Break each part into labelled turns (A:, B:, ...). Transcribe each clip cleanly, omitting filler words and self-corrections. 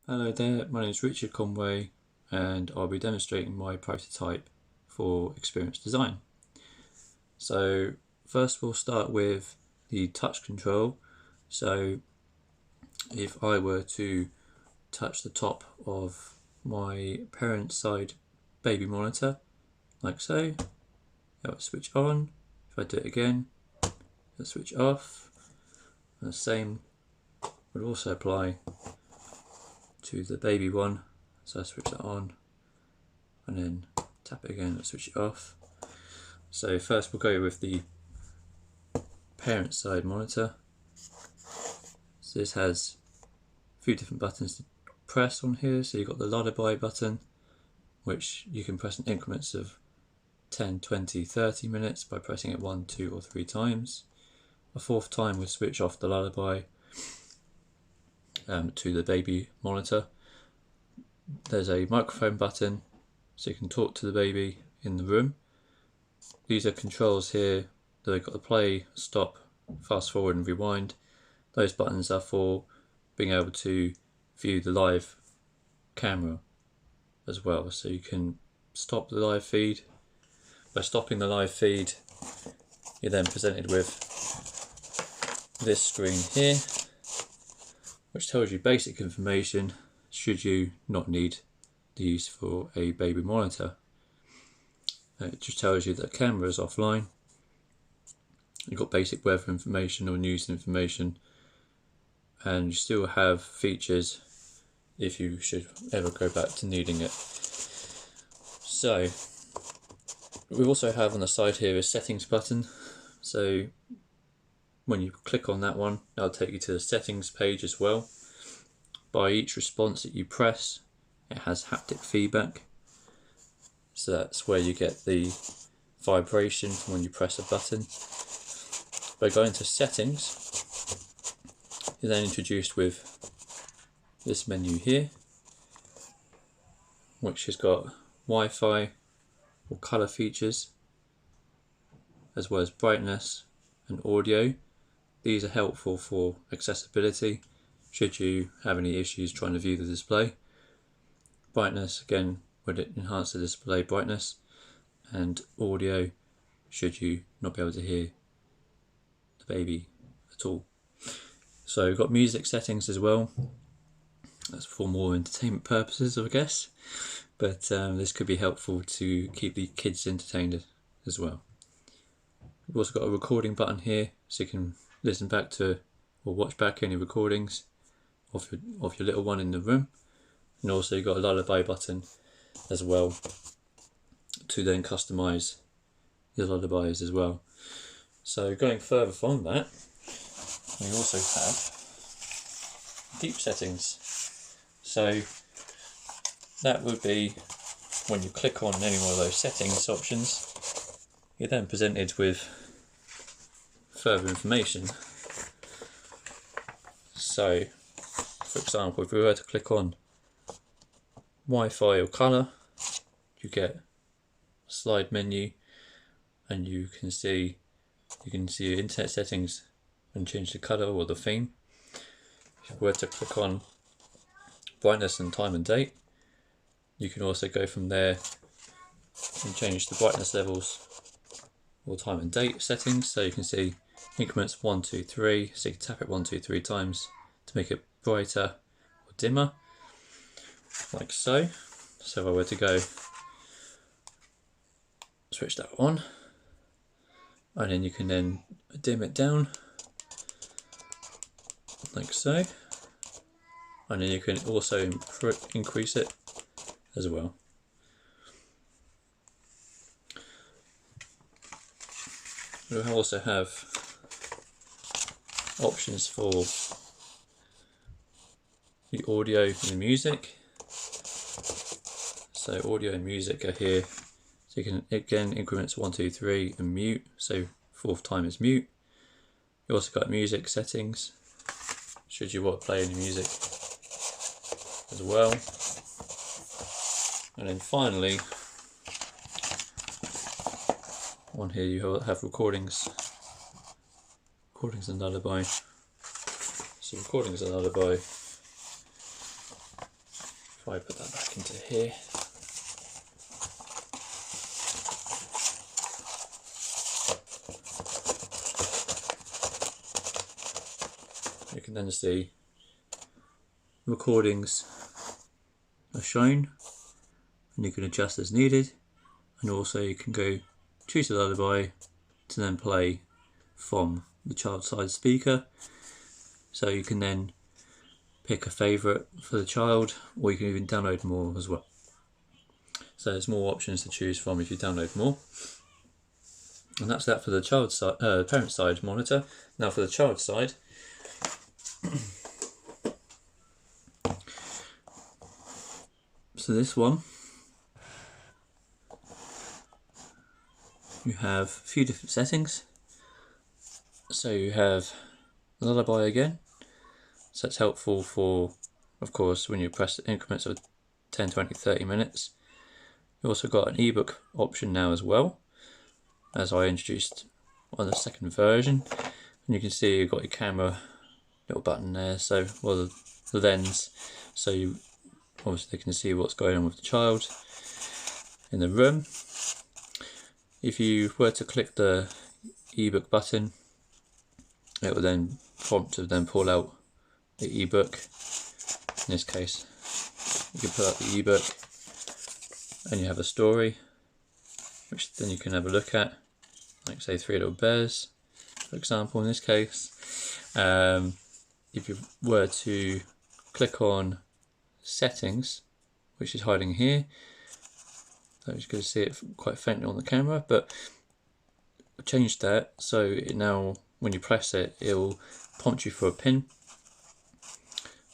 A: Hello there, my name is Richard Conway and I'll be demonstrating my prototype for Experience Design. So first we'll start with the touch control. So if I were to touch the top of my parent side baby monitor, like so, that will switch on. If I do it again, it'll switch off. And the same would also apply to the baby one. So I switch that on and then tap it again and switch it off. So first we'll go with the parent side monitor. So this has a few different buttons to press on here. So you've got the lullaby button, which you can press in increments of 10, 20, 30 minutes by pressing it 1, 2 or 3 times. A fourth time will switch off the lullaby to the baby monitor. There's a microphone button so you can talk to the baby in the room. These are controls here. They've got the play, stop, fast forward and rewind. Those buttons are for being able to view the live camera as well. So you can stop the live feed. By stopping the live feed, you're then presented with this screen here, which tells you basic information should you not need the use for a baby monitor. It just tells you that the camera is offline. You've got basic weather information or news information, and you still have features if you should ever go back to needing it. So we also have on the side here a settings button. So when you click on that one, that'll take you to the settings page as well. By each response that you press, it has haptic feedback. So that's where you get the vibration from when you press a button. By going to settings, you're then introduced with this menu here, which has got Wi-Fi or colour features, as well as brightness and audio. These are helpful for accessibility should you have any issues trying to view the display. Brightness, again, would enhance the display brightness, and audio should you not be able to hear the baby at all. So we've got music settings as well. That's for more entertainment purposes, I guess, but this could be helpful to keep the kids entertained as well. We've also got a recording button here, so you can listen back to or watch back any recordings of your little one in the room. And also you've got a lullaby button as well to then customize your lullabies as well. So going further from that, we also have deep settings. So that would be when you click on any one of those settings options, you're then presented with further information. So for example, if we were to click on Wi-Fi or colour, you get a slide menu, and you can see your internet settings and change the colour or the theme. If we were to click on brightness and time and date, you can also go from there and change the brightness levels or time and date settings. So you can see increments 1, 2, 3, so you can tap it 1, 2, 3 times to make it brighter or dimmer, like so. So if I were to go switch that on, and then you can then dim it down like so, and then you can also increase it as well. We also have options for the audio and the music. So audio and music are here. So you can, again, increments 1, 2, 3 and mute. So fourth time is mute. You also got music settings, should you want to play any music as well. And then finally, on here you have recordings and lullaby. So recordings and lullaby, If I put that back into here, you can then see recordings are shown, and you can adjust as needed, and also you can go choose a lullaby to then play from the child side speaker. So you can then pick a favourite for the child, or you can even download more as well. So there's more options to choose from if you download more. And that's that for the child side, parent side monitor. Now for the child side, so this one, you have a few different settings. So you have lullaby again, so that's helpful for, of course, when you press increments of 10, 20, 30 minutes. You also got an ebook option now as well, as I introduced on the second version. And you can see you've got your camera little button there, so well the lens, so you obviously can see what's going on with the child in the room. If you were to click the ebook button, it will then prompt to then pull out the ebook. In this case, you can pull out the ebook and you have a story, which then you can have a look at, like say Three Little Bears, for example, in this case. If you were to click on settings, which is hiding here, so you're going to see it quite faintly on the camera, but change that so it now, when you press it, it will prompt you for a pin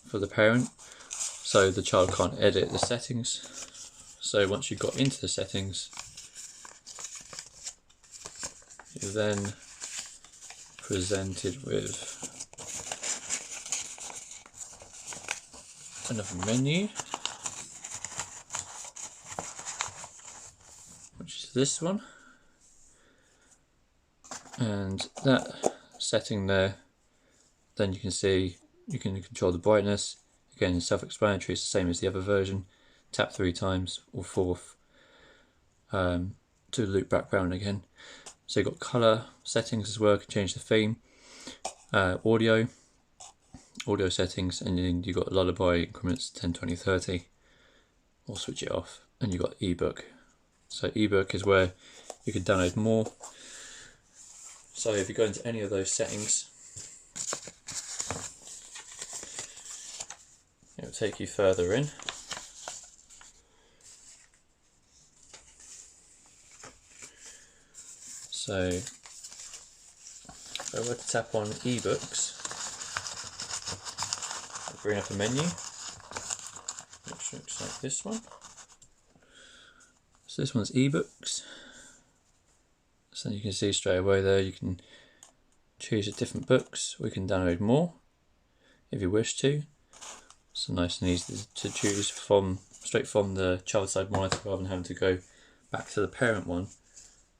A: for the parent, so the child can't edit the settings. So once you've got into the settings, you're then presented with another menu, which is this one. And that setting there, then you can see you can control the brightness. Again, self-explanatory, it's the same as the other version. Tap 3 times or 4th to loop background again. So you've got colour settings as well, you can change the theme. Audio settings, and then you've got lullaby increments 10, 20, 30, or switch it off. And you've got ebook. So ebook is where you can download more. So if you go into any of those settings, it will take you further in. So if I were to tap on ebooks, I'll bring up a menu which looks like this one. So this one's ebooks. So you can see straight away there, you can choose a different books, or you can download more if you wish to. So nice and easy to choose from straight from the child side monitor, rather than having to go back to the parent one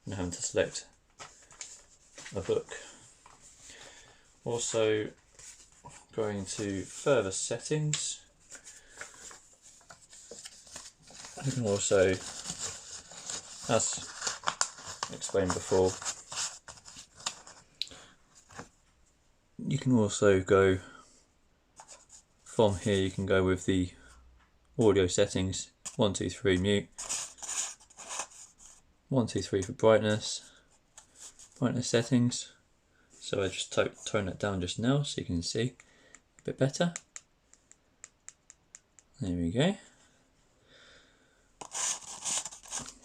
A: and having to select a book. Also, going to further settings, you can also, as explained before, you can also go from here, you can go with the audio settings, 1, 2, 3 mute, 1, 2, 3 for brightness settings. So I just tone it down just now so you can see a bit better. There we go.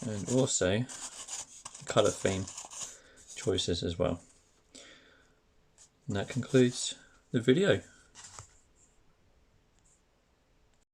A: And also colour theme choices as well. And that concludes the video.